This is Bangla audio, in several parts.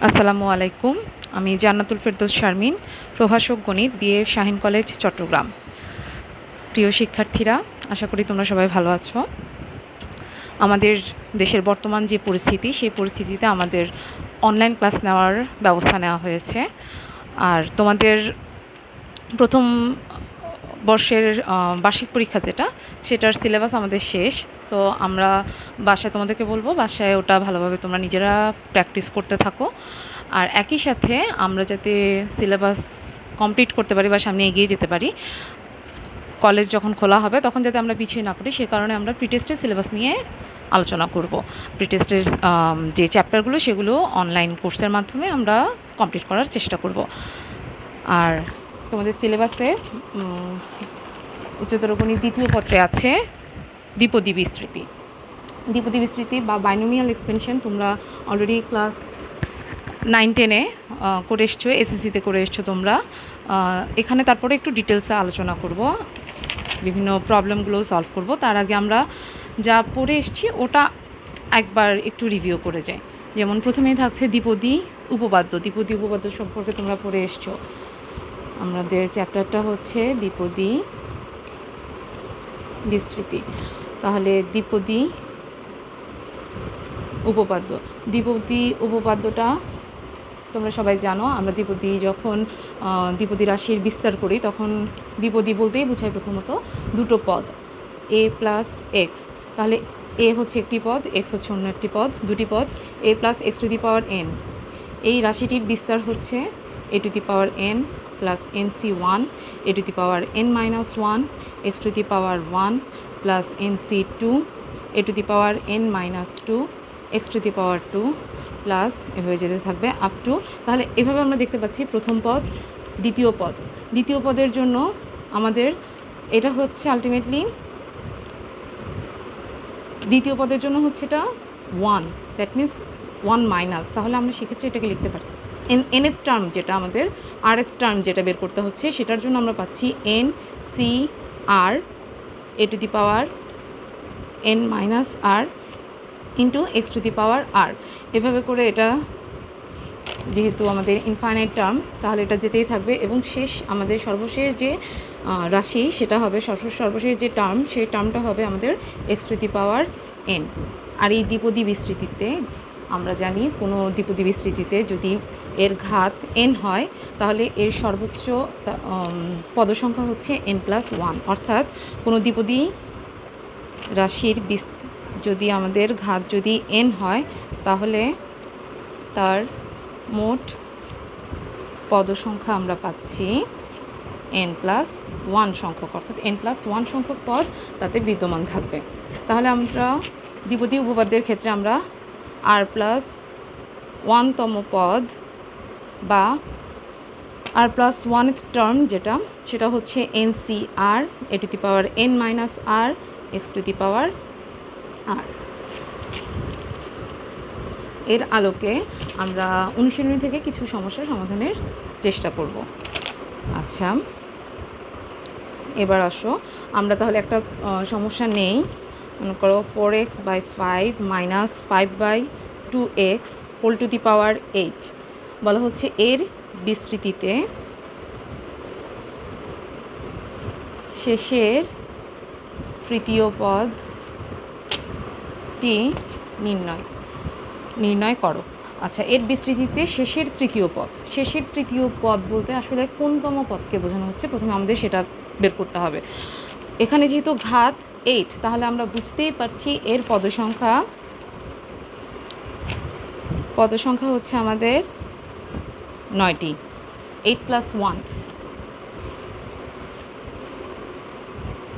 আসসালামু আলাইকুম। আমি জান্নাতুল ফেরদৌস শারমিন, প্রভাষক গণিত, বিএ শাহীন কলেজ, চট্টগ্রাম। প্রিয় শিক্ষার্থীরা, আশা করি তোমরা সবাই ভালো আছো। আমাদের দেশের বর্তমান যে পরিস্থিতি, সেই পরিস্থিতিতে আমাদের অনলাইন ক্লাস নেওয়ার ব্যবস্থা নেওয়া হয়েছে। আর তোমাদের প্রথম বর্ষের বার্ষিক পরীক্ষা সেটার সিলেবাস আমাদের শেষ। সো আমরা বাসায় তোমাদেরকে বলবো, বাসায় ওটা ভালোভাবে তোমরা নিজেরা প্র্যাকটিস করতে থাকো। আর একই সাথে আমরা যাতে সিলেবাস কমপ্লিট করতে পারি বা সামনে এগিয়ে যেতে পারি, কলেজ যখন খোলা হবে তখন যাতে আমরা পিছিয়ে না পড়ি, সে কারণে আমরা প্রিটেস্টের সিলেবাস নিয়ে আলোচনা করব। প্রিটেস্টের যে চ্যাপ্টারগুলো সেগুলো অনলাইন কোর্সের মাধ্যমে আমরা কমপ্লিট করার চেষ্টা করব। আর তোমাদের সিলেবাসে উচ্চতর গণিত দ্বিতীয় পত্রে আছে দ্বিপদী বিস্তৃতি। দ্বিপদী বিস্তৃতি বা বাইনোমিয়াল এক্সপেনশন তোমরা অলরেডি ক্লাস 9-10-এ করে এসছো, এসএসসিতে করে এসছো তোমরা। এখানে তারপরে একটু ডিটেলসে আলোচনা করব, বিভিন্ন প্রবলেমগুলো সলভ করব। তার আগে আমরা যা পড়ে এসেছি ওটা একবার একটু রিভিউ করে যাই। যেমন প্রথমেই থাকছে দ্বিপদী উপপাদ্য। দ্বিপদী উপপাদ্য সম্পর্কে তোমরা পড়ে এসছো। আমাদের চ্যাপ্টারটা হচ্ছে দ্বিপদী বিস্তৃতি। তাহলে দ্বিপদী উপপাদ্য, দ্বিপদী উপপাদ্যটা তোমরা সবাই জানো। আমরা যখন দ্বিপদী রাশির বিস্তার করি তখন দ্বিপদী বলতেই বোঝায় প্রথমত দুটো পদ, এ প্লাস এক্স। তাহলে এ হচ্ছে একটি পদ, এক্স হচ্ছে অন্য একটি পদ, দুটি পদ, a plus x to the power n. এই রাশিটির বিস্তার হচ্ছে a to the power n plus n C one, a to the power n minus one, x to the power one plus n C two, a to the power n minus two, x to the power two plus এভাবে যেতে থাকবে আপ টু। তাহলে এভাবে আমরা দেখতে পাচ্ছি প্রথম পদ, দ্বিতীয় পদ। দ্বিতীয় পদের জন্য আমাদের এটা হচ্ছে আলটিমেটলি, দ্বিতীয় পদের জন্য হচ্ছে এটা one, that means one minus. তাহলে আমরা সেক্ষেত্রে এটাকে লিখতে পারি এনের টার্ম, যেটা আমাদের আর এর টার্ম যেটা বের করতে হচ্ছে, সেটার জন্য আমরা পাচ্ছি n C r a to the power n minus r into x to the power r. এভাবে করে এটা যেহেতু আমাদের ইনফাইনাইট টার্ম, তাহলে এটা যেতেই থাকবে এবং আমাদের সর্বশেষ যে রাশি সেটা হবে, সর্বশেষ যে টার্ম, সেই টার্মটা হবে আমাদের x to the power n. আর এই দ্বিপদী বিস্তৃতিতে আমরা জানি, কোনো দ্বিপদী বিস্তৃতিতে যদি এর ঘাত এন হয় তাহলে এর সর্বোচ্চ পদসংখ্যা হচ্ছে এন প্লাস ওয়ান। অর্থাৎ কোনো দ্বিপদী রাশির যদি আমাদের ঘাত যদি এন হয় তাহলে তার মোট পদসংখ্যা আমরা পাচ্ছি এন প্লাস ওয়ান সংখ্যক, অর্থাৎ এন প্লাস ওয়ান সংখ্যক পদ তাতে বিদ্যমান থাকবে। তাহলে আমরা দ্বিপদী উপপাদ্যের ক্ষেত্রে আমরা আর প্লাস ওয়ানতম পদ বা আর প্লাস ওয়ানথ টার্ম সেটা হচ্ছে n C r a to the power n minus r x to the power r. এর আলোকে আমরা অনুশীলনী থেকে কিছু সমস্যার সমাধানের চেষ্টা করব। আচ্ছা, এবার আসো আমরা তাহলে একটা সমস্যা নেই। মনে করো 4x/5 minus 5/2x whole to the power 8 বলা হচ্ছে এর বিস্তৃতিতে শেষের তৃতীয় পদটি নির্ণয় করো। আচ্ছা, এর বিস্তৃতিতে শেষের তৃতীয় পদ বলতে আসলে কোনতম পদকে বোঝানো হচ্ছে, প্রথমে আমাদের সেটা বের করতে হবে। এখানে যেহেতু ঘাত 8, তাহলে আমরা বুঝতেই পারছি এর পদসংখ্যা হচ্ছে আমাদের 9টি, 8 প্লাস 1।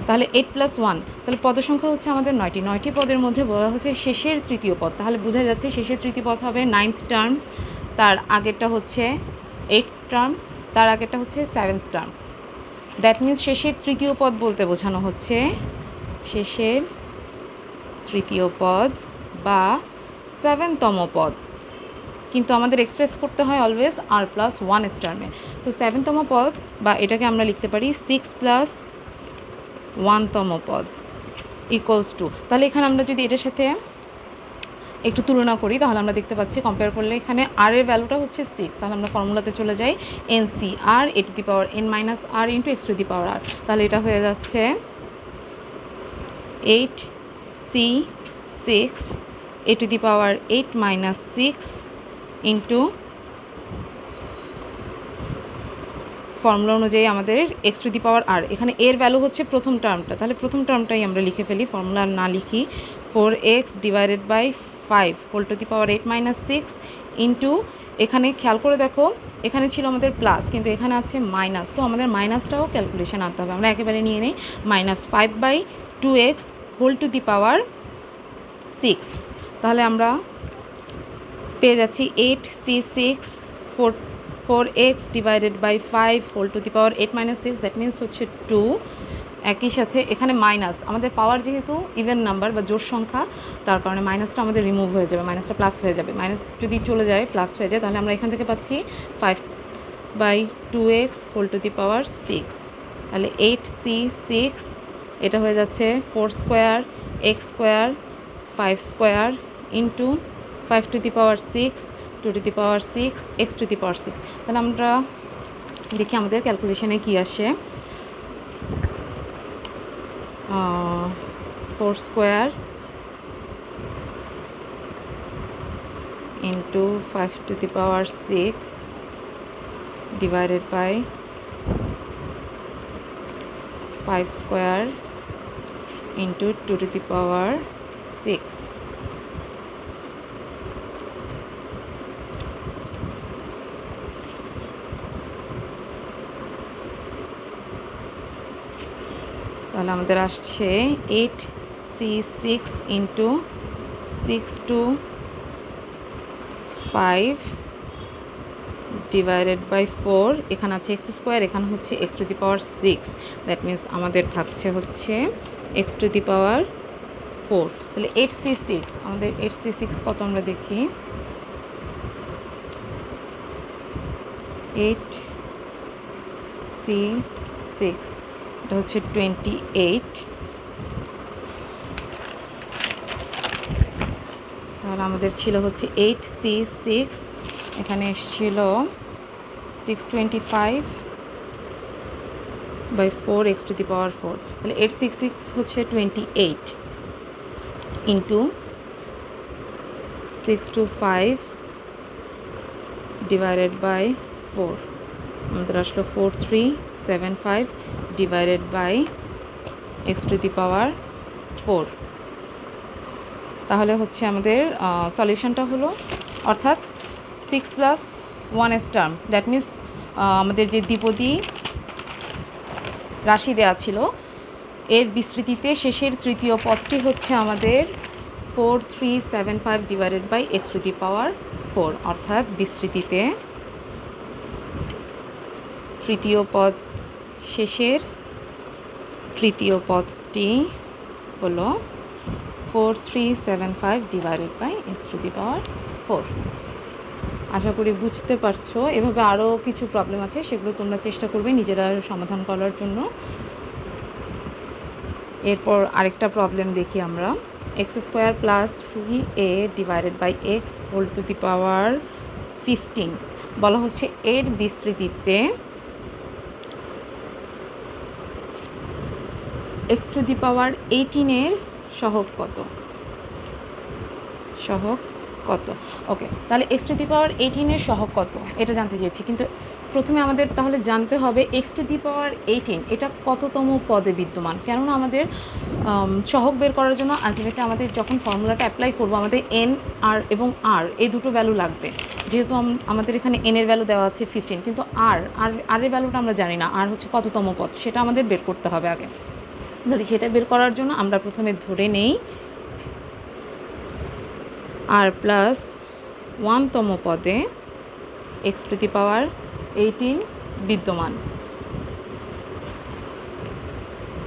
তাহলে 8 প্লাস 1, তাহলে পদসংখ্যা হচ্ছে আমাদের 9টি পদের মধ্যে বলা হচ্ছে শেষের তৃতীয় পদ। তাহলে বোঝা যাচ্ছে শেষের তৃতীয় পদ হবে 9th টার্ম, তার আগেরটা হচ্ছে 8th টার্ম, তার আগেরটা হচ্ছে 7th টার্ম। দ্যাট মিন্স শেষের তৃতীয় পদ বলতে বোঝানো হচ্ছে শেষের তৃতীয় পদ বা 7তম পদ, কিন্তু আমাদের এক্সপ্রেস করতে হয় অলওয়েজ আর প্লাস 1th টার্মে। সো 7তম পদ, বা এটাকে আমরা লিখতে পারি 6 প্লাস 1তম পদ ইকুয়ালস টু, তাহলে এখানে আমরা যদি এটার সাথে একটু তুলনা করি তাহলে আমরা দেখতে পাচ্ছি, কম্পেয়ার করলে এখানে আর এর ভ্যালুটা হচ্ছে 6, তাহলে আমরা ফর্মুলাতে চলে যাই NCR a to the power n minus r into x to the power r, তাহলে এটা হয়ে যাচ্ছে 8C6 a to the power 8 minus 6 into formula অনুযায়ী আমাদের x to the power r, এখানে এর ভ্যালু হচ্ছে প্রথম টার্মটা, তাহলে প্রথম টার্মটাই আমরা লিখে ফেলি, ফর্মুলা না লিখি, 4x divided by 5 whole to the power 8 minus 6 into, এখানে খেয়াল করে দেখো এখানে ছিল আমাদের প্লাস কিন্তু এখানে আছে মাইনাস, তো আমাদের মাইনাসটাও ক্যালকুলেশন আনতে হবে। আমরা একেবারে নিয়ে নিই -5/2x হোল টু দি পাওয়ার 6, তাহলে আমরা পেয়ে যাচ্ছি 8C6 4x divided by 5 whole to the power 8 minus 6, that means হচ্ছে 2। একই সাথে এখানে মাইনাস, আমাদের পাওয়ার যেহেতু ইভেন নাম্বার বা জোড় সংখ্যা, তার কারণে মাইনাসটা আমাদের রিমুভ হয়ে যাবে, মাইনাসটা প্লাস হয়ে যাবে, মাইনাস যদি চলে যায় প্লাস হয়ে যায়, তাহলে আমরা এখান থেকে পাচ্ছি 5/2x হোল টু দি পাওয়ার 6, তাহলে 8C6 এটা হয়ে যাচ্ছে 4 square x square 5 square into 5 two the power 6 2 to the power 6 x to the power 6, তাহলে আমরা দেখি আমাদের ক্যালকুলেশনে কি আসে। 4 square into 5 to the power 6 divided by 5 square into 2 to the power 6, তাহলে আমাদের আসছে 8C6 into 6 to 5 divided by 4, এখানে আছে x স্কোয়ার, এখানে হচ্ছে x to the power 6, that means আমাদের থাকছে হচ্ছে x টু দি পাওয়ার 4, তাহলে 8C6, আমাদের 8C6 কত আমরা দেখি, 8C6 এটা হচ্ছে 28, তাহলে আমাদের ছিল হচ্ছে 8C6, এখানে এসেছিল 625/4 x to the power 4, তাহলে 866 হচ্ছে 28 ইন্টু 625 ডিভাইডেড বাই 4, আমাদের আসলো 4375 divided by x to the power 4, তাহলে হচ্ছে আমাদের সলিউশনটা হলো, অর্থাৎ 6 + 1 টার্ম, দ্যাট মিনস আমাদের যে দ্বিপদী রাশি দেওয়া ছিল এর বিস্তৃতিতে শেষের তৃতীয় পদটি হচ্ছে আমাদের 4375 divided by x to the power 4, অর্থাৎ বিস্তৃতিতে তৃতীয় পদ শেষের তৃতীয় পদটি হলো 4375 divided by x to the power 4। আশা করি বুঝতে পারছো। এভাবে আরও কিছু প্রবলেম আছে, সেগুলো তোমরা চেষ্টা করবে নিজেরা সমাধান করার জন্য। এরপর আরেকটা প্রবলেম দেখি আমরা, x square plus 3a divided by x whole to the power 15, বলা হচ্ছে এর বিস্তৃতিতে x টু দি পাওয়ার 18 এর সহগ কত, সহগ কত। ওকে, তাহলে x টু দি পাওয়ার 18 এর সহগ কত এটা জানতে চেয়েছি, কিন্তু প্রথমে আমাদের তাহলে জানতে হবে x টু দি পাওয়ার 18 এটা কততম পদে বিদ্যমান। কেননা আমাদের সহগ বের করার জন্য আলটিমেটলি আমাদের যখন ফর্মুলাটা অ্যাপ্লাই করব আমাদের n আর এবং r এই দুটো ভ্যালু লাগবে। যেহেতু আমাদের এখানে n এর ভ্যালু দেওয়া আছে 15, কিন্তু r এর ভ্যালুটা আমরা জানি না, r হচ্ছে কততম পদ সেটা আমাদের বের করতে হবে আগে। তাহলে সেটা বের করার জন্য আমরা প্রথমে ধরে নেই r প্লাস 1তম পদে x টু দি পাওয়ার 18 বিদ্যমান।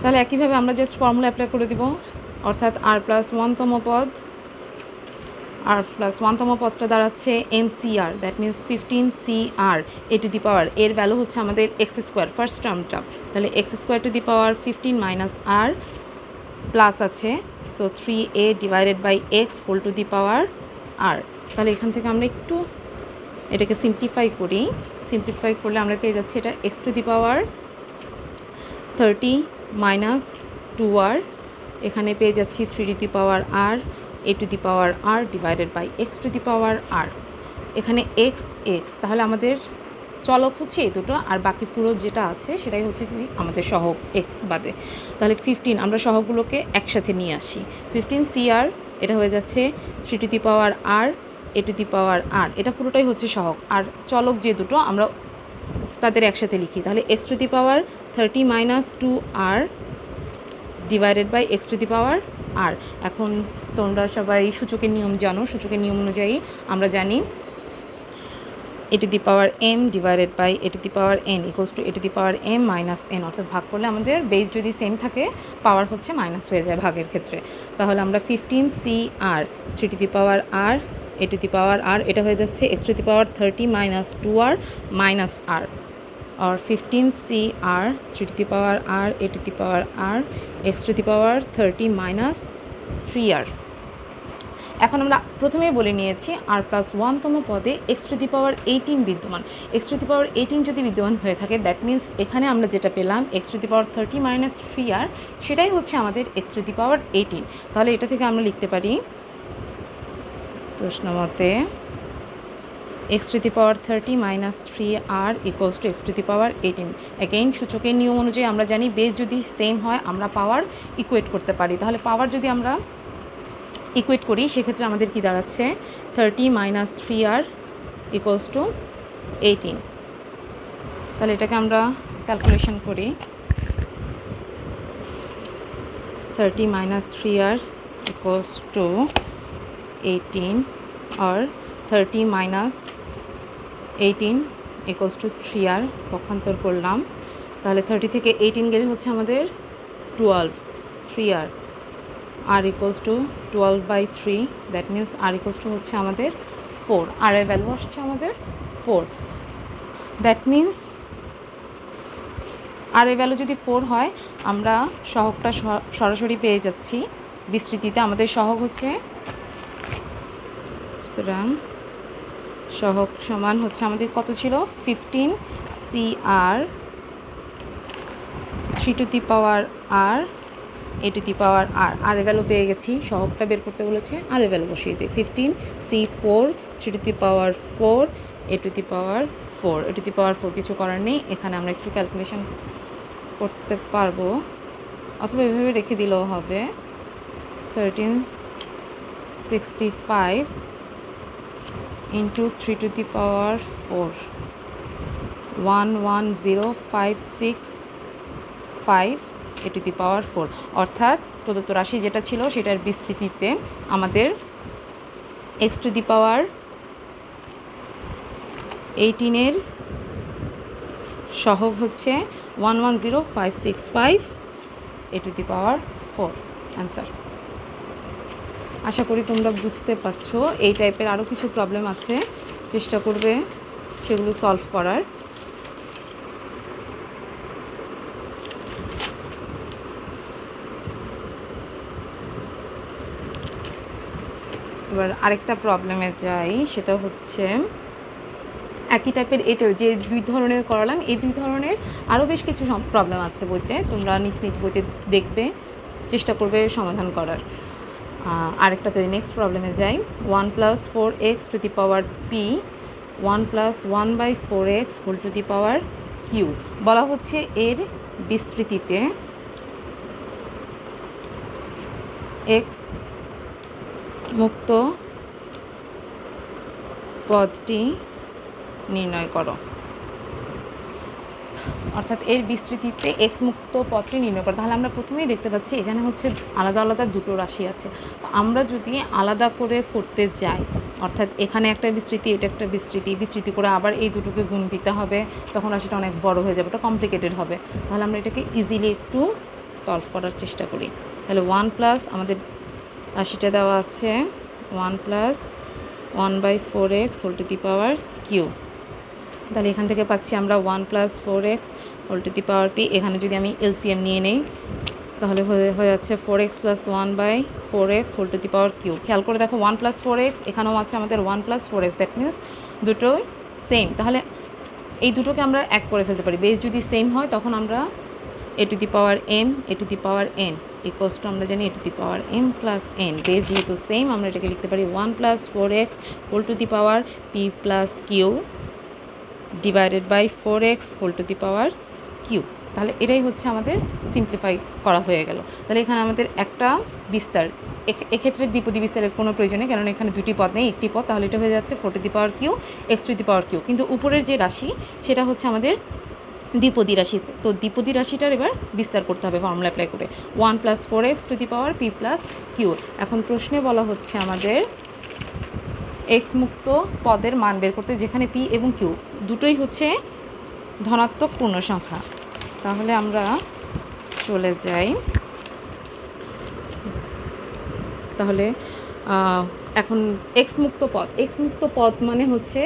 তাহলে একইভাবে আমরা জাস্ট ফর্মুলা অ্যাপ্লাই করে দিব, অর্থাৎ r প্লাস 1তম পদ, r প্লাস 1তম পদটা দাঁড়াচ্ছে NCR, that means 15CR a to the power, এর ভ্যালু হচ্ছে আমাদের x স্কোয়ার ফার্স্ট টার্মটা, তাহলে x square to the power 15 minus r plus আছে, so 3a divided by x whole to the power r. তাহলে এখান থেকে আমরা একটু এটাকে সিম্পলিফাই করি। সিম্পলিফাই করলে আমরা পেয়ে যাচ্ছি এটা x to the power 30 minus 2r, এখানে পেয়ে যাচ্ছি 3 to the power r a to the power r divided by x to the power r। এখানে এক্স এক্স, তাহলে আমাদের চলক হচ্ছে এই দুটো, আর বাকি পুরো যেটা আছে সেটাই হচ্ছে কি আমাদের সহগ এক্স বাদে। তাহলে 15 আমরা সহগগুলোকে একসাথে নিয়ে আসি। 15 CR, এটা হয়ে যাচ্ছে 3 to the power r a to the power r, এটা পুরোটাই হচ্ছে সহগ। আর চলক যে দুটো আমরা তাদের একসাথে লিখি, তাহলে x to the power 30 minus 2r divided by x to the power r। এখন তোমরা সবাই সূচকের নিয়ম জানো, সূচকের নিয়ম অনুযায়ী আমরা জানি a to the power m divided by a to the power n equals to a to the power m minus n, অর্থাৎ ভাগ করলে আমাদের বেস যদি সেম থাকে পাওয়ার হচ্ছে মাইনাস হয়ে যায় ভাগের ক্ষেত্রে। তাহলে আমরা 15 CR 3 to the power r a to the power r, এটা হয়ে যাচ্ছে x to the power 30 minus 2r minus r, और 15 CR 3 to the power r a to the power r x to the power 30 minus 3r। এখন আমরা প্রথমেই বলে নিয়েছি r প্লাস 1তম পদে এক্স টু দি পাওয়ার 18 বিদ্যমান। এক্স টু দি পাওয়ার 18 যদি বিদ্যমান হয়ে থাকে, দ্যাট মিন্স এখানে আমরা যেটা পেলাম x to the power 30 minus 3r, সেটাই হচ্ছে আমাদের এক্স টু দি পাওয়ার 18। তাহলে এটা থেকে আমরা লিখতে পারি প্রশ্ন মতে x to the power 30 minus 3r equals to x to the power 18। Again সূচকের নিয়ম অনুযায়ী আমরা জানি বেস যদি সেম হয় আমরা পাওয়ার ইকুয়েট করতে পারি। তাহলে পাওয়ার যদি আমরা ইকুয়েট করি সেক্ষেত্রে আমাদের কি দাঁড়াচ্ছে 30 মাইনাস 3r ইকুয়ালস টু 18। তাহলে এটাকে আমরা ক্যালকুলেশন করি, 30 মাইনাস 3r ইকুয়ালস টু 18 और 30 মাইনাস 18 ইকুয়ালস টু 3r পক্ষান্তর করলাম। তাহলে 30 থেকে 18 গেলে হচ্ছে আমাদের 12, 3r, r equals two 12/3, that means r equals to হচ্ছে আমাদের 4, r এর ভ্যালু আসছে আমাদের 4। দ্যাট মিন্স r এর ভ্যালু যদি 4 হয় আমরা সহগটা সরাসরি পেয়ে যাচ্ছি বিস্তৃতিতে। আমাদের সহগ হচ্ছে, সুতরাং সহগ সমান হচ্ছে আমাদের কত ছিল 15 CR 3 to the power r a to the power r, আর এর ভ্যালু পেয়ে গেছি। সহগটা বের করতে বলেছে, আর এর ভ্যালু বসিয়ে দিই 15 C4 3 to the power 4 a to the power 4, a to the power 4 কিছু করার নেই। এখানে আমরা একটু ক্যালকুলেশন করতে পারবো অথবা এভাবে রেখে দিলেও হবে। 1365 into 3 to the power 4 110,565 a to the power 4, অর্থাৎ প্রদত্ত রাশি যেটা ছিল সেটার বিস্তৃতিতে আমাদের x to the power 18 এর সহগ হচ্ছে 110,565 a to the power 4 answer. আশা করি তোমরা বুঝতে পারছো। এই টাইপের আরও কিছু প্রবলেম আছে, চেষ্টা করবে সেগুলো সলভ করার। এবার আরেকটা প্রবলেমে যাই, সেটা হচ্ছে একই টাইপের। এটা যে দুই ধরনের করালাম, এই দুই ধরনের আরও বেশ কিছু প্রবলেম আছে বইতে, তোমরা নিজ নিজ বইতে দেখবে, চেষ্টা করবে সমাধান করার। আরেকটাতে নেক্সট প্রবলেমে যাই। 1 + 4x to the power p 1 + 1/4x whole to the power q বলা হচ্ছে এর বিস্তৃতিতে x মুক্ত পদটি নির্ণয় করো, অর্থাৎ এর বিস্তৃতিতে x মুক্ত পদটি নির্ণয় করো। তাহলে আমরা প্রথমেই দেখতে পাচ্ছি এখানে হচ্ছে আলাদা আলাদা দুটো রাশি আছে। তো আমরা যদি আলাদা করে করতে যাই, অর্থাৎ এখানে একটা বিস্তৃতি, এটা একটা বিস্তৃতি করে আবার এই দুটোকে গুণ দিতে হবে, তখন রাশিটা অনেক বড় হয়ে যাবে, ওটা কমপ্লিকেটেড হবে। তাহলে আমরা এটাকে ইজিলি একটু সলভ করার চেষ্টা করি। তাহলে 1 আমাদের রাশিটা দেওয়া আছে 1 + 1/4x whole to the power q। তাহলে এখান থেকে পাচ্ছি আমরা 1 + 4x whole to the power p। এখানে যদি আমি এলসিএম নিয়ে নেই তাহলে হয়ে যাচ্ছে 4x plus 1/4x whole to the power q. খেয়াল করে দেখো 1 প্লাস 4x, এখানেও আছে আমাদের 1 প্লাস 4x, দ্যাট মিনস দুটোই সেম। তাহলে এই দুটোকে আমরা এক করে ফেলতে পারি। বেস যদি সেম হয় তখন আমরা a to the power m a to the power n equals to আমরা জানি a to the power m plus n। Base যেহেতু সেম আমরা এটাকে লিখতে পারি 1 plus 4x whole to the power p plus q divided by 4x whole to the power q. তাহলে এটাই হচ্ছে আমাদের সিম্পলিফাই করা হয়ে গেল। তাহলে এখানে আমাদের একটা বিস্তার, এক্ষেত্রে দ্বিপদী বিস্তারের কোনো প্রয়োজন নেই, কারণ এখানে দুটি পদ নেই, একটি পদ। তাহলে এটা হয়ে যাচ্ছে 4 to the power q x to the power q. কিন্তু উপরের যে রাশি সেটা হচ্ছে আমাদের দ্বিপদী রাশি, তো দ্বিপদী রাশিটার এবার বিস্তার করতে হবে ফর্মুলা অ্যাপ্লাই করে 1 plus 4x to the power p plus q. এখন প্রশ্নে বলা হচ্ছে আমাদের এক্স মুক্ত পদের মান বের করতে, যেখানে p এবং q দুটোই হচ্ছে ধনাত্মক পূর্ণ সংখ্যা। তাহলে আমরা চলে যাই, তাহলে এখন এক্স মুক্ত পদ মানে হচ্ছে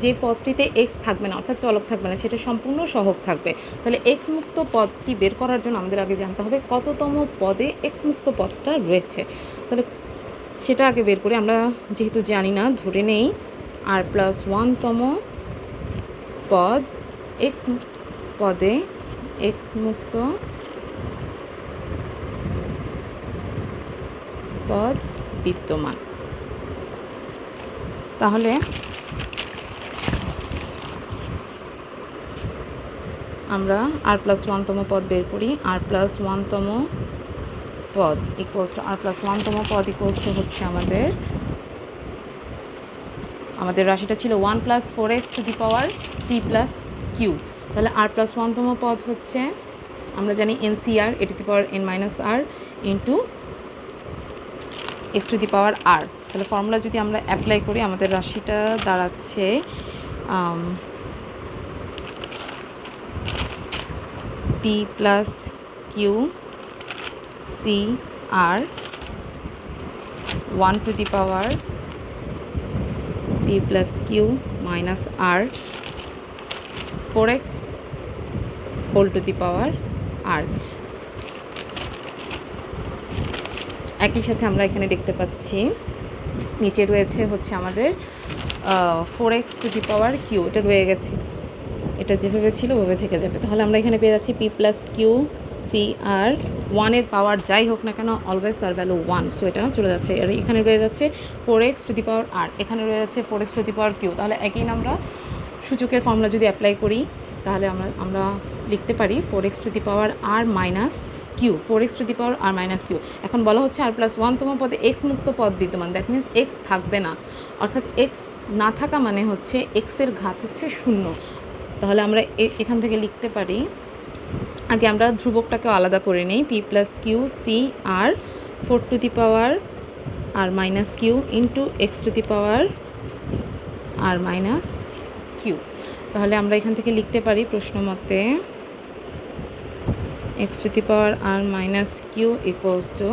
যে পদটিতে এক্স থাকবে না, অর্থাৎ চলক থাকবে না, সেটা সম্পূর্ণ সহগ থাকবে। তাহলে এক্স মুক্ত পদটি বের করার জন্য আমাদের আগে জানতে হবে কততম পদে এক্স মুক্ত পদটা রয়েছে। তাহলে সেটা আগে বের করে আমরা যেহেতু জানি না, ধরে নেই আর প্লাস 1তম পদ এক্স পদে এক্স মুক্ত পদ বিদ্যমান। তাহলে আমরা আর প্লাস 1তম পদ বের করি। আর প্লাস 1তম পদ ইকুয়ালস টু আর প্লাস 1তম পদ ইকুয়ালস টু হচ্ছে আমাদের রাশিটা ছিল 1 plus 4x to the power p plus q. তাহলে আর প্লাস 1তম পদ হচ্ছে আমরা জানি NCR a to the power n minus r into x to the power r. তাহলে ফর্মুলা যদি আমরা অ্যাপ্লাই করি আমাদের রাশিটা দাঁড়াচ্ছে p plus q C r 1 to the power p plus q minus r 4x whole to the power r. একই সাথে আমরা এখানে দেখতে পাচ্ছি নিচে রয়েছে হচ্ছে আমাদের 4x to the power Q, এটা রয়ে গেছে, এটা যেভাবে ছিল ওভাবে থেকে যাবে। তাহলে আমরা এখানে পেয়ে যাচ্ছি p প্লাস কিউ সি আর 1-এর পাওয়ার যাই হোক না কেন অলওয়েজ তার ভ্যালু 1, সো এটা চলে যাচ্ছে। আর এখানে রয়ে যাচ্ছে 4x টু দি পাওয়ার আর, এখানে রয়ে যাচ্ছে 4x to the power q. তাহলে একই আমরা সূচকের ফর্মুলা যদি অ্যাপ্লাই করি তাহলে আমরা লিখতে পারি 4x to the power r minus q, 4x to the power r minus q. এখন বলা হচ্ছে আর প্লাস 1তম পদে এক্স মুক্ত পদ বিদ্যমান, দ্যাট মিনস এক্স থাকবে না, অর্থাৎ এক্স না থাকা মানে হচ্ছে এক্সের ঘাত হচ্ছে 0। তাহলে আমরা এখান থেকে লিখতে পারি, আগে আমরা ধ্রুবকটাকে আলাদা করে নিই, p plus q C r 4 to the power r minus q into x to the power r minus q. তাহলে আমরা এখান থেকে লিখতে পারি প্রশ্ন মতে x to the power r minus q equals to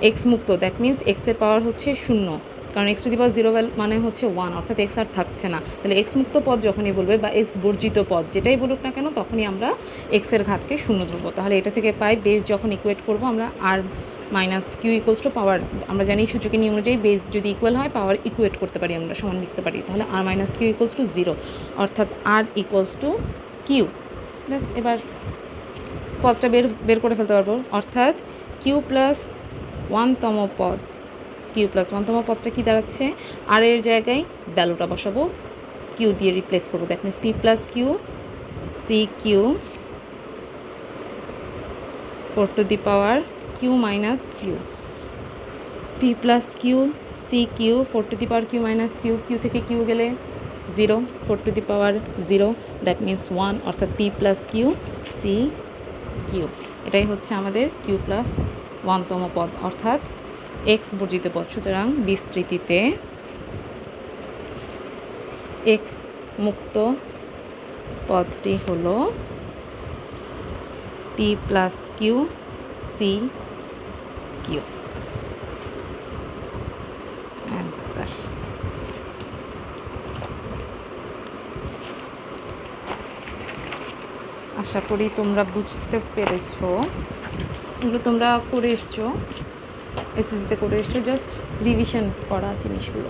x মুক্ত, দ্যাট মিনস এক্সের পাওয়ার হচ্ছে 0, কারণ এক্স টু দি পাওয়ার 0 মানে হচ্ছে 1, অর্থাৎ এক্স আর থাকছে না। তাহলে এক্স মুক্ত পদ যখনই বলবে বা এক্স বর্জিত পদ যেটাই বলুক না কেন তখনই আমরা এক্সের ঘাতকে 0 ধরবো। তাহলে এটা থেকে পাই বেস যখন ইকুয়েট করব আমরা আর মাইনাস কিউ ইকুয়ালস টু পাওয়ার, আমরা জানি সূচকের নিয়ম অনুযায়ী বেস যদি ইকুয়াল হয় পাওয়ার ইকুয়েট করতে পারি, আমরা সমান লিখতে পারি। তাহলে আর মাইনাস কিউ ইকুয়ালস টু 0, অর্থাৎ আর ইকুয়ালস টু কিউ। ব্যাস, এবার পদটা বের করে ফেলতে পারবো, অর্থাৎ কিউ প্লাস 1তম পদ, কিউ প্লাস 1তম পদটা কি দাঁড়াচ্ছে, আর এর জায়গায় ভ্যালুটা বসাবো, কিউ দিয়ে রিপ্লেস করবো, that means p plus q C q 4 to the power q minus q, p plus q C q 4 to the power q minus q, q থেকে কিউ গেলে 0, 4 to the power 0, that means 1, অর্থাৎ p plus q C q. এটাই হচ্ছে আমাদের কিউ প্লাস 1তম পদ, অর্থাৎ এক্স বর্জিত পদ। সুতরাং বিস্তৃতিতে এক্স মুক্ত পদটি হলো p plus q C q. Answer. আশা করি তোমরা বুঝতে পেরেছো। এগুলো তোমরা করে এসছো, এসএসসিতে করে এসছো, জাস্ট রিভিশন করা জিনিসগুলো।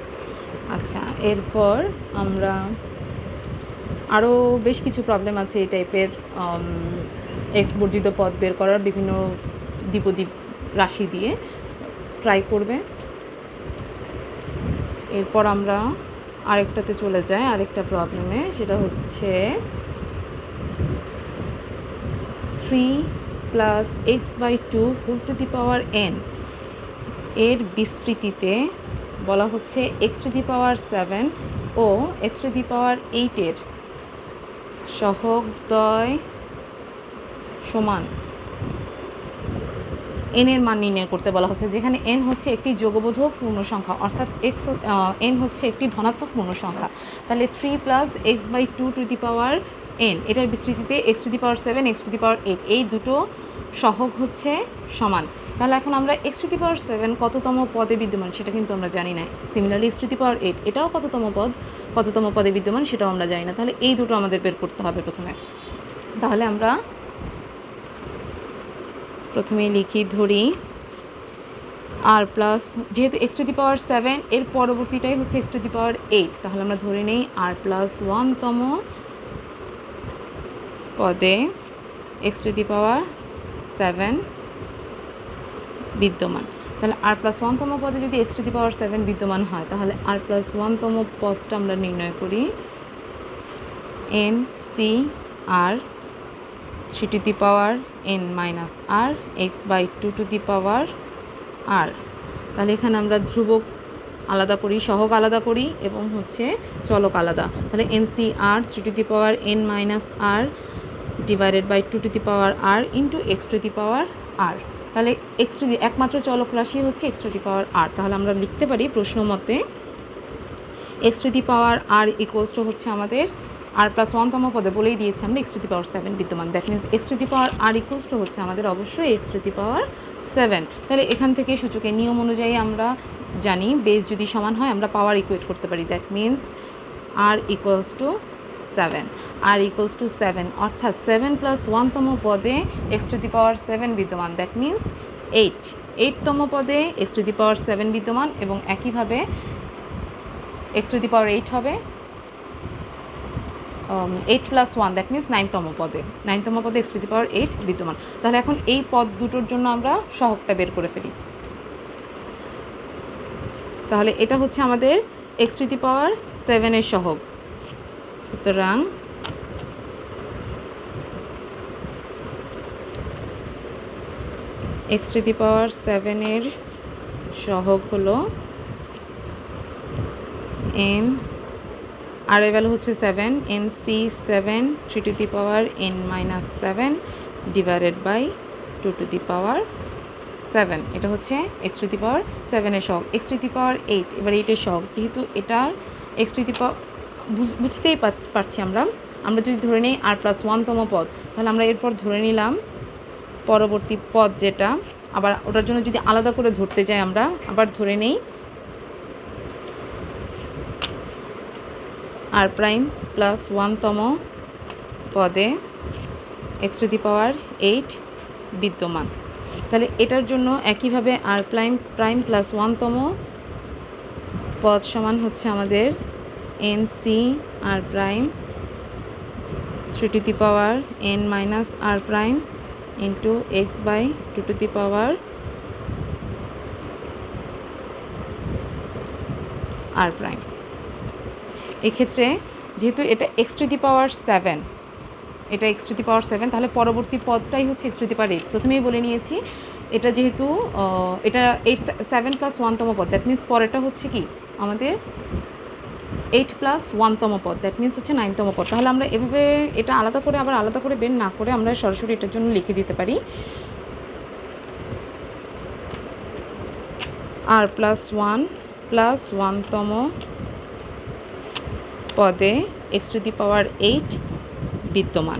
আচ্ছা, এরপর আমরা আরও বেশ কিছু প্রবলেম আছে এই টাইপের, এক্স বর্জিত পদ বের করার বিভিন্ন দ্বিপদী রাশি দিয়ে ট্রাই করবে। এরপর আমরা আরেকটাতে চলে যাই, আরেকটা প্রবলেমে, সেটা হচ্ছে 3 plus x by 2 whole to the power n এর বিস্তৃতিতে বলা হচ্ছে এক্স টু দি পাওয়ার 7 ও এক্স টু দি পাওয়ার 8 এর সহগদ্বয় সমান n এর মান নির্ণয় করতে বলা হচ্ছে, যেখানে n হচ্ছে একটি যোগবোধক পূর্ণ সংখ্যা, অর্থাৎ n হচ্ছে একটি ধনাত্মক পূর্ণ সংখ্যা। তাহলে 3 plus x by 2 to the power n এটার বিস্তৃতিতে x to the power 7 x to the power 8 এই দুটো সহগ হচ্ছে সমান। তাহলে এখন আমরা এক্স টু দি পাওয়ার 7 কততম পদে বিদ্যমান সেটা কিন্তু আমরা জানি না। Similarly x to the power 8 এটাও কততম পদে বিদ্যমান সেটাও আমরা জানি না। তাহলে এই দুটো আমাদের বের করতে হবে প্রথমে। তাহলে আমরা প্রথমেই লিখি, ধরি আর প্লাস, যেহেতু এক্স টু দি পাওয়ার 7 এর পরবর্তীটাই হচ্ছে এক্স টু দি পাওয়ার 8, তাহলে আমরা ধরে নেই আর প্লাস 1তম পদে এক্স টু দি পাওয়ার 7 বিদ্যমান। তাহলে আর প্লাস 1তম পদে যদি এক্স টু দি পাওয়ার 7 বিদ্যমান হয়, তাহলে আর প্লাস 1তম পদটা আমরা নির্ণয় করি n C r 3 to the power n minus r x by 2 to the power r। তাহলে এখানে আমরা ধ্রুবক আলাদা করি, সহগ আলাদা করি এবং হচ্ছে চলক আলাদা। তাহলে n C r 3 to the power n minus r divided by 2 to the power r into x to the power r। তাহলে এক্স টু দি একমাত্র চলক রাশি হচ্ছে x to the power r। তাহলে আমরা লিখতে পারি প্রশ্ন মতে x to the power r equals to হচ্ছে আমাদের আর প্লাস 1তম পদে বলেই দিয়েছি আমরা এক্স টু দি পাওয়ার 7 বিদ্যমান। That means x to the power r equals to হচ্ছে আমাদের অবশ্যই এক্স টু দি পাওয়ার 7। তাহলে এখান থেকে সূচকের নিয়ম অনুযায়ী আমরা জানি বেস যদি সমান হয় আমরা পাওয়ার ইকুয়েট করতে পারি। That means r equals two 7, r equals two 7 অর্থাৎ 7 প্লাস 1তম পদে এক্স টু দি পাওয়ার 7 বিদ্যমান। দ্যাট মিনস 8তম পদে এক্স টু দি পাওয়ার 7 বিদ্যমান এবং একইভাবে এক্স টু দি পাওয়ার 8 হবে 8 প্লাস 1, দ্যাট মিনস 9তম পদে এক্স টু দি পাওয়ার 8 বিদ্যমান। তাহলে এখন এই পদ দুটোর জন্য আমরা সহগটা বের করে ফেলি। তাহলে এটা হচ্ছে আমাদের এক্স টু দি পাওয়ার 7 এর সহগ। সুতরাং এক্স টু দি পাওয়ার 7 এর সহগ হলো n, আর এর ভ্যালু হচ্ছে 7, n C 7 3 to the power n minus 7 divided by 2 to the power 7। এটা হচ্ছে এক্স টু দি পাওয়ার 7 এর সহগ। এক্স টু দি পাওয়ার 8 এবার 8 এর সহগ, যেহেতু এটার এক্স টু দি পাওয়ার বুঝতেই পারছি আমরা যদি ধরে নিই আর প্লাস 1তম পদ, তাহলে আমরা এরপর ধরে নিলাম পরবর্তী পদ যেটা, আবার ওটার জন্য যদি আলাদা করে ধরতে যাই আমরা আবার ধরে নেই আর প্রাইম প্লাস 1তম পদে এক্স টু দি পাওয়ার 8 বিদ্যমান। তাহলে এটার জন্য একইভাবে আর প্রাইম প্লাস 1তম পদ সমান হচ্ছে আমাদের n C r prime 3 to the power n minus r prime into x by 2 to the power r prime. এক্ষেত্রে যেহেতু এটা এক্স টু দি পাওয়ার 7, এটা এক্স টু দি পাওয়ার 7, তাহলে পরবর্তী পদটাই হচ্ছে এক্স টু দি পাওয়ার 8। প্রথমেই বলে নিয়েছি এটা যেহেতু এটা 7 প্লাস 1তম পদ, দ্যাট মিনস পরেরটা হচ্ছে কি আমাদের 8 প্লাস 1তম পদ, দ্যাট মিনস হচ্ছে 9তম পদ। তাহলে আমরা এভাবে এটা আলাদা করে আবার আলাদা করে বের না করে আমরা সরাসরি এটার জন্য লিখে দিতে পারি আর প্লাস 1 প্লাস 1তম পদে এক্স টু দি পাওয়ার 8 বিদ্যমান।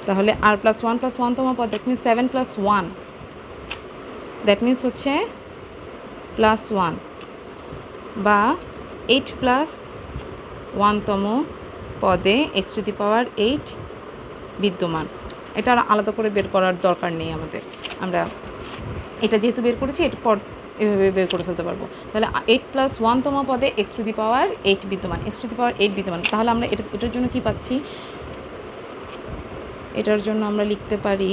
তাহলে আর প্লাস 1তম পদ, that means 7 plus 1, that means হচ্ছে প্লাস 1 বা 8 প্লাস 1তম পদে এক্স টু দি পাওয়ার 8 বিদ্যমান। এটা আর আলাদা করে বের করার দরকার নেই আমাদের, আমরা এটা যেহেতু বের করেছি এর পর এভাবে বের করে ফেলতে পারবো। তাহলে 8 + 1তম পদে x⁻8 বিদ্যমান, x⁻8 বিদ্যমান। তাহলে আমরা এটার জন্য কি পাচ্ছি, এটার জন্য আমরা লিখতে পারি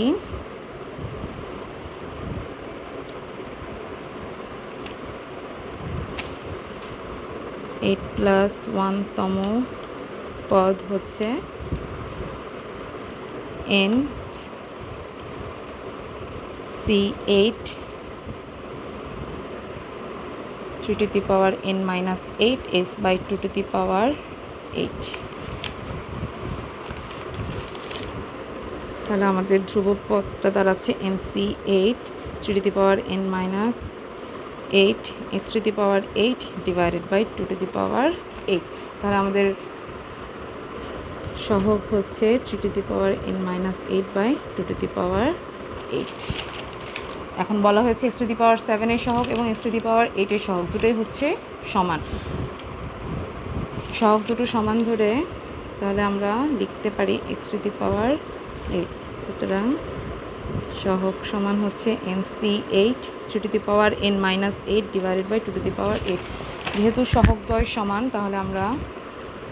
এইট প্লাস 1তম পদ হচ্ছে NC8 3⁻n−8 x/2⁸। তাহলে আমাদের ধ্রুবপদটা দাঁড়াচ্ছে NC8 3⁻n−8 x⁸ divided by 2⁸। তাহলে আমাদের সহগ হচ্ছে 3⁻n−8/2⁸। এখন বলা হয়েছে x⁷ এর সহগ এবং x⁸ এর সহগ দুটোই হচ্ছে সমান, সহগ দুটো সমান ধরে তাহলে আমরা লিখতে পারি x⁸। সুতরাং সহগ সমান হচ্ছে NC8 3⁻n−8 ডিভাইডেড বাই 2⁸। যেহেতু সহগদ্বয় সমান তাহলে আমরা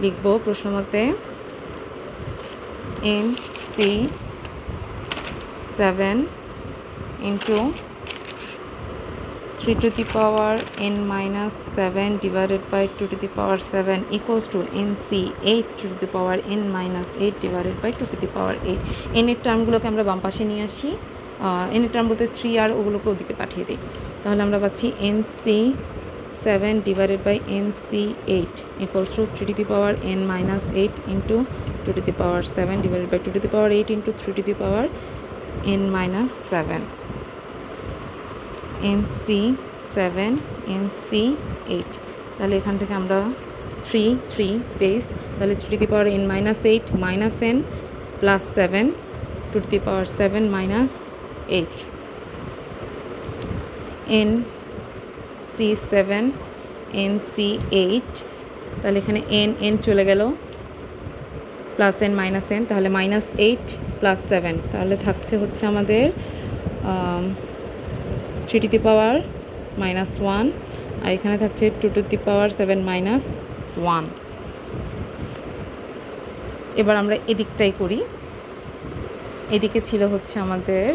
লিখব প্রশ্নমতে NC7 into 3⁻n−7 divided by 2⁷ equals to NC8 3⁻n−8 divided by 2⁸। এর টার্মগুলোকে আমরা বাম পাশে নিয়ে আসি, এর টার্ম বলতে 3 আর ওগুলোকে ওদিকে পাঠিয়ে দিই। তাহলে আমরা পাচ্ছি NC7 divided by NC8 equals to 3⁻n−8 into 2⁷ divided by 2⁸ into 3⁻n−7 NC8। তাহলে এখান থেকে আমরা 3 বেস, তাহলে 3⁻n−8 -n প্লাস 7 2⁷ -8 NC8। তাহলে এখানে n চলে গেল, প্লাস n -n, তাহলে -8 প্লাস 7, তাহলে থাকছে হচ্ছে আমাদের 3⁻−1 আর এখানে থাকছে 2⁷ -1। এবার আমরা এদিকটাই করি, এদিকে ছিল হচ্ছে আমাদের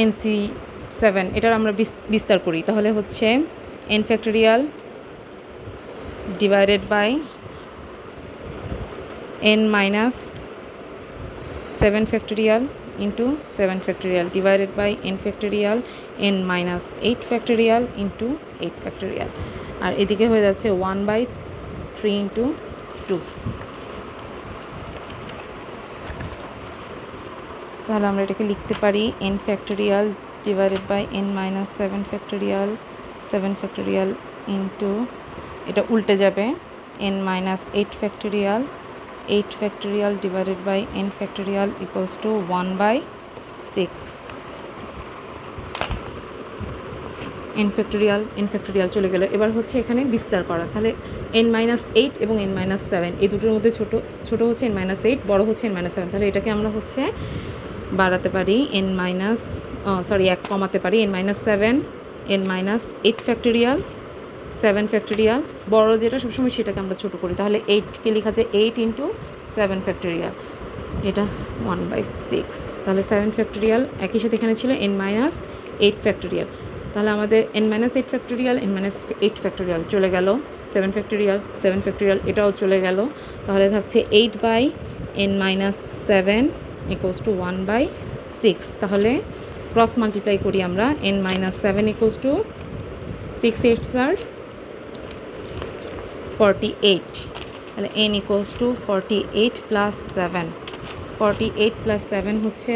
NC7, এটার আমরা বিস্তার করি, তাহলে হচ্ছে n factorial divided by n−7 factorial into 7 factorial divided by n factorial n−8 factorial into 8 factorial, আর এদিকে হয়ে যাচ্ছে 1/3 ইন্টু 2। তাহলে আমরা এটাকে লিখতে পারি n factorial divided by n−7 factorial 7 factorial into, এটা উল্টে যাবে, n−8 factorial 8 factorial divided by n factorial equals to 1/6। n factorial চলে গেল। এবার হচ্ছে এখানে বিস্তার করা, তাহলে n−8 এবং n−7 এই দুটোর মধ্যে ছোট হচ্ছে n−8, বড় হচ্ছে n−7, তাহলে এটাকে আমরা হচ্ছে বাড়াতে পারি এক কমাতে পারি n−7 n−8 ফ্যাক্টোরিয়াল 7 ফ্যাক্টোরিয়াল, বড় যেটা সবসময় সেটাকে আমরা ছোট করি, তাহলে 8কে লেখা যায় 8 ইন্টু 7 ফ্যাক্টোরিয়াল, এটা 1/6। তাহলে 7 ফ্যাক্টোরিয়াল একই সাথে এখানে ছিল n−8 ফ্যাক্টোরিয়াল, তাহলে আমাদের n−8 ফ্যাক্টোরিয়াল n−8 ফ্যাক্টোরিয়াল চলে গেল, 7 ফ্যাক্টোরিয়াল এটাও চলে গেল, তাহলে থাকছে 8/n−7 ইকুয়ালস টু 1/6। তাহলে ক্রস মাল্টিপ্লাই করি আমরা, n−7 ইকুয়ালস টু 6 8 48, তাহলে n equals two 48 plus 7, 48 plus 7 হচ্ছে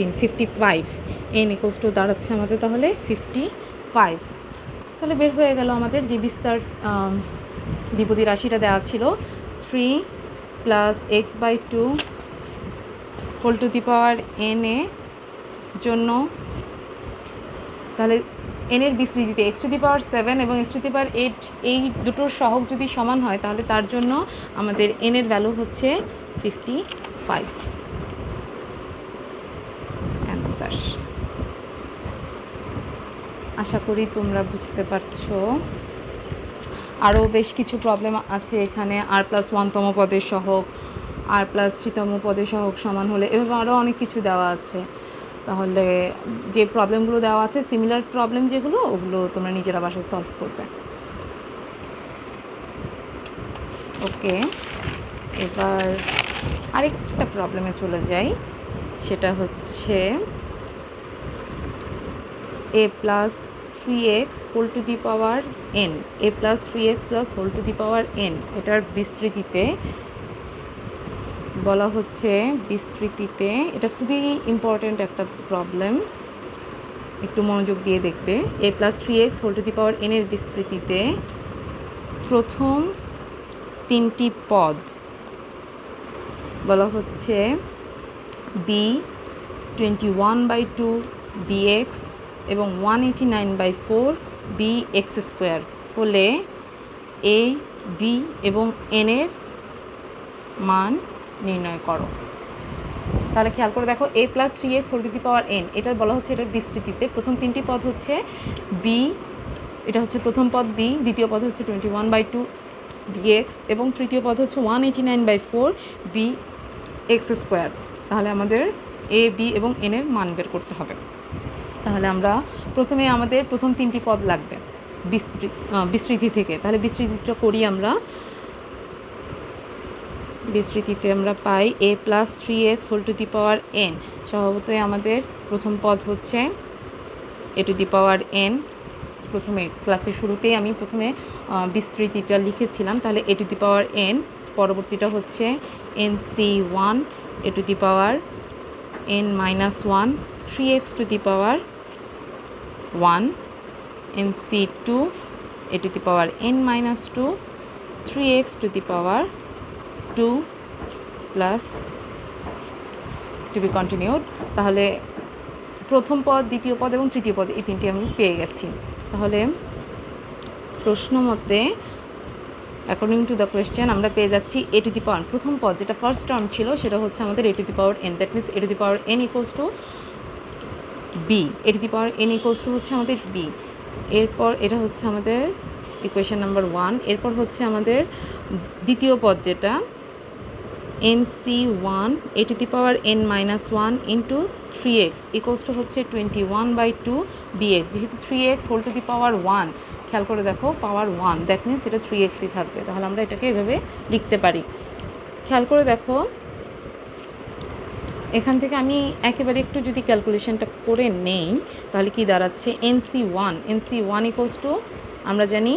55, n ইকুয়ালস টু দাঁড়াচ্ছে আমাদের তাহলে 55। তাহলে বের হয়ে গেল আমাদের যে বিস্তার দ্বিপদী রাশিটা দেওয়া ছিল 3 + x/2 whole to the power n এ জন্য, তাহলে n এর বিস্তৃতিতে x⁻7 এবং x⁸ এই দুটোর সহগ যদি সমান হয় তাহলে তার জন্য আমাদের n এর ভ্যালু হচ্ছে 55 অ্যান্সার। আশা করি তোমরা বুঝতে পারছো। আরও বেশ কিছু প্রবলেম আছে এখানে, r+1তম পদের সহগ r+3তম পদের সহগ সমান হলে, এভাবে আরও অনেক কিছু দেওয়া আছে। তাহলে যে প্রবলেমগুলো দেওয়া আছে সিমিলার প্রবলেম যেগুলো, ওগুলো তোমরা নিজেরা বাসায় সলভ করবে। ওকে, এবার আরেকটা প্রবলেমে চলে যাই। সেটা হচ্ছে a+3x whole to the power n, a+3x whole to the power n, এটার বিস্তৃতিতে বলা হচ্ছে, বিস্তৃতিতে এটা খুবই ইম্পর্ট্যান্ট একটা প্রবলেম, একটু মনোযোগ দিয়ে দেখবে। a+3x whole to the power n এর বিস্তৃতিতে প্রথম তিনটি পদ বলা হচ্ছে b 21/2 bx এবং 189/4 bx² হলে a, b এবং n এর মান নির্ণয় করো। তাহলে খেয়াল করে দেখো, a+3x whole to the power n, এটার বলা হচ্ছে এটার বিস্তৃতিতে প্রথম তিনটি পদ হচ্ছে b, এটা হচ্ছে প্রথম পদ b, দ্বিতীয় পদ হচ্ছে 21/2 bx এবং তৃতীয় পদ হচ্ছে 189/4 bx²। তাহলে আমাদের a, b এবং n এর মান বের করতে হবে। তাহলে আমরা প্রথমে আমাদের প্রথম তিনটি পদ লাগবে বিস্তৃতি থেকে। তাহলে বিস্তৃতিটা করি আমরা। বিস্তৃতিতে আমরা পাই a+3x whole to the power n, স্বভাবতই আমাদের প্রথম পদ হচ্ছে a to the power n। প্রথমে ক্লাসের শুরুতেই আমি প্রথমে বিস্তৃতিটা লিখেছিলাম, তাহলে a to the power n, পরবর্তীটা হচ্ছে nc1 a to the power n-1 3x two the power 1, nc2 a to the power n-2 3x to the power 2 plus to be continued। তাহলে প্রথম পদ, দ্বিতীয় পদ এবং তৃতীয় পদ এই তিনটি আমি পেয়ে গেছি। তাহলে প্রশ্ন মতে অ্যাকর্ডিং টু দ্য কোয়েশ্চেন আমরা পেয়ে যাচ্ছি a to the power, প্রথম পদ যেটা ফার্স্ট টার্ম ছিল সেটা হচ্ছে আমাদের a to the power n, that means a to the power n equals two b, a to the power n equals to হচ্ছে আমাদের b। এরপর এটা হচ্ছে আমাদের ইকুয়েশন নাম্বার 1। এরপর হচ্ছে আমাদের দ্বিতীয় পদ যেটা nc1 a to the power n-1 into 3x equals to হচ্ছে 21/2 bx, যেহেতু 3x হোল টু দি পাওয়ার 1, খেয়াল করে দেখো পাওয়ার 1, দ্যাট মিনস এটা 3xই থাকবে। তাহলে আমরা এটাকে এভাবে লিখতে পারি। খেয়াল করে দেখো এখান থেকে আমি একেবারে একটু যদি ক্যালকুলেশনটা করে নেই তাহলে কি দাঁড়াচ্ছে, nc1 ইকুয়ালস টু আমরা জানি